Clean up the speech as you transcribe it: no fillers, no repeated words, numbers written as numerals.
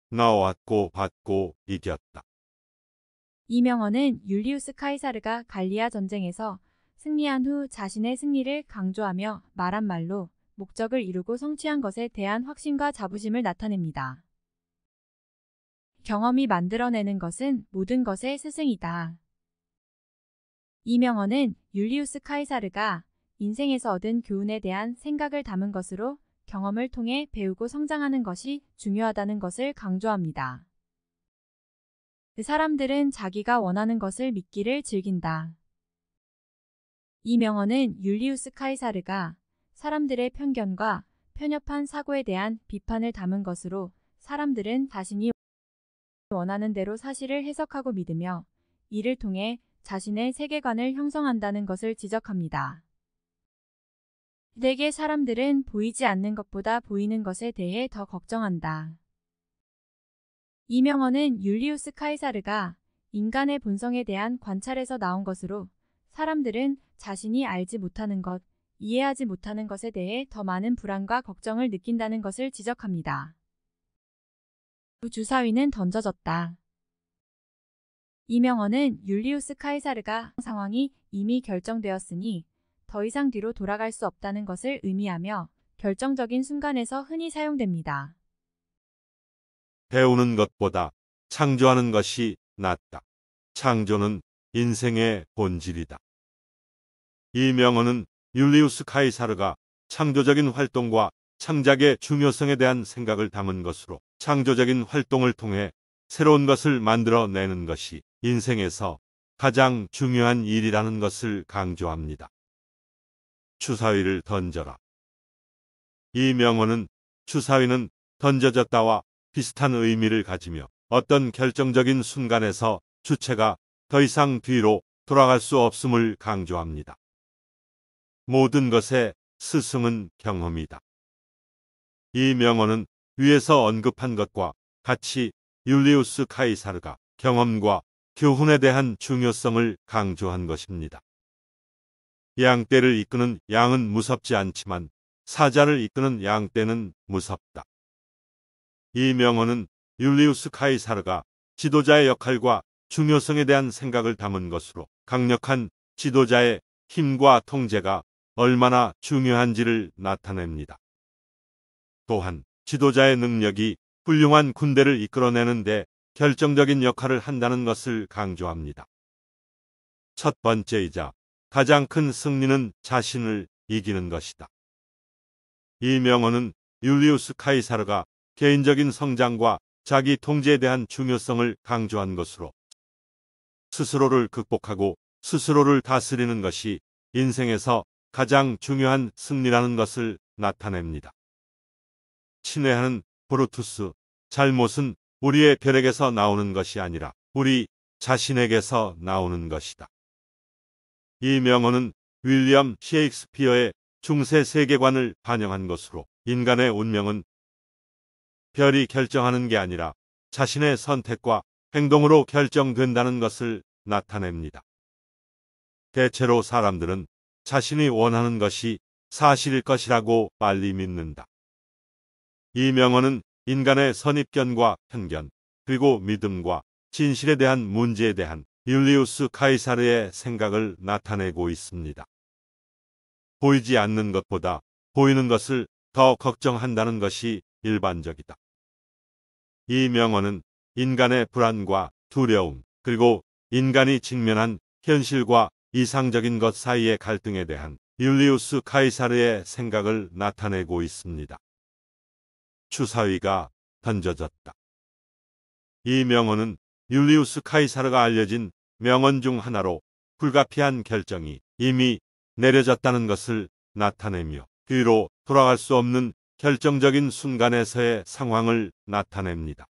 나왔고 받고 이겼다. 이 명언은 율리우스 카이사르가 갈리아 전쟁에서 승리한 후 자신의 승리를 강조하며 말한 말로 목적을 이루고 성취한 것에 대한 확신과 자부심을 나타냅니다. 경험이 만들어내는 것은 모든 것의 스승이다. 이 명언은 율리우스 카이사르가 인생에서 얻은 교훈에 대한 생각을 담은 것으로 경험을 통해 배우고 성장하는 것이 중요하다는 것을 강조합니다. 그 사람들은 자기가 원하는 것을 믿기를 즐긴다. 이 명언은 율리우스 카이사르가 사람들의 편견과 편협한 사고에 대한 비판을 담은 것으로 사람들은 자신이 원하는 대로 사실을 해석하고 믿으며 이를 통해 자신의 세계관을 형성한다는 것을 지적합니다. 대개 사람들은 보이지 않는 것보다 보이는 것에 대해 더 걱정한다. 이 명언은 율리우스 카이사르가 인간의 본성에 대한 관찰에서 나온 것으로 사람들은 자신이 알지 못하는 것, 이해하지 못하는 것에 대해 더 많은 불안과 걱정을 느낀다는 것을 지적합니다. 주사위는 던져졌다. 이 명언은 율리우스 카이사르가 상황이 이미 결정되었으니 더 이상 뒤로 돌아갈 수 없다는 것을 의미하며 결정적인 순간에서 흔히 사용됩니다. 배우는 것보다 창조하는 것이 낫다. 창조는 인생의 본질이다. 이 명언은 율리우스 카이사르가 창조적인 활동과 창작의 중요성에 대한 생각을 담은 것으로 창조적인 활동을 통해 새로운 것을 만들어내는 것이 인생에서 가장 중요한 일이라는 것을 강조합니다. 주사위를 던져라. 이 명언은 주사위는 던져졌다와 비슷한 의미를 가지며 어떤 결정적인 순간에서 주체가 더 이상 뒤로 돌아갈 수 없음을 강조합니다. 모든 것의 스승은 경험이다. 이 명언은 위에서 언급한 것과 같이 율리우스 카이사르가 경험과 교훈에 대한 중요성을 강조한 것입니다. 양떼를 이끄는 양은 무섭지 않지만 사자를 이끄는 양떼는 무섭다. 이 명언은 율리우스 카이사르가 지도자의 역할과 중요성에 대한 생각을 담은 것으로 강력한 지도자의 힘과 통제가 얼마나 중요한지를 나타냅니다. 또한 지도자의 능력이 훌륭한 군대를 이끌어내는 데 결정적인 역할을 한다는 것을 강조합니다. 첫 번째이자 가장 큰 승리는 자신을 이기는 것이다. 이 명언은 율리우스 카이사르가 개인적인 성장과 자기 통제에 대한 중요성을 강조한 것으로 스스로를 극복하고 스스로를 다스리는 것이 인생에서 가장 중요한 승리라는 것을 나타냅니다. 친애하는 브루투스, 잘못은 우리의 별에게서 나오는 것이 아니라 우리 자신에게서 나오는 것이다. 이 명언은 윌리엄 셰익스피어의 중세 세계관을 반영한 것으로 인간의 운명은 별이 결정하는 게 아니라 자신의 선택과 행동으로 결정된다는 것을 나타냅니다. 대체로 사람들은 자신이 원하는 것이 사실일 것이라고 빨리 믿는다. 이 명언은 인간의 선입견과 편견, 그리고 믿음과 진실에 대한 문제에 대한 율리우스 카이사르의 생각을 나타내고 있습니다. 보이지 않는 것보다 보이는 것을 더 걱정한다는 것이 일반적이다. 이 명언은 인간의 불안과 두려움, 그리고 인간이 직면한 현실과 이상적인 것 사이의 갈등에 대한 율리우스 카이사르의 생각을 나타내고 있습니다. 주사위가 던져졌다. 이 명언은 율리우스 카이사르가 알려진 명언 중 하나로 불가피한 결정이 이미 내려졌다는 것을 나타내며 뒤로 돌아갈 수 없는 결정적인 순간에서의 상황을 나타냅니다.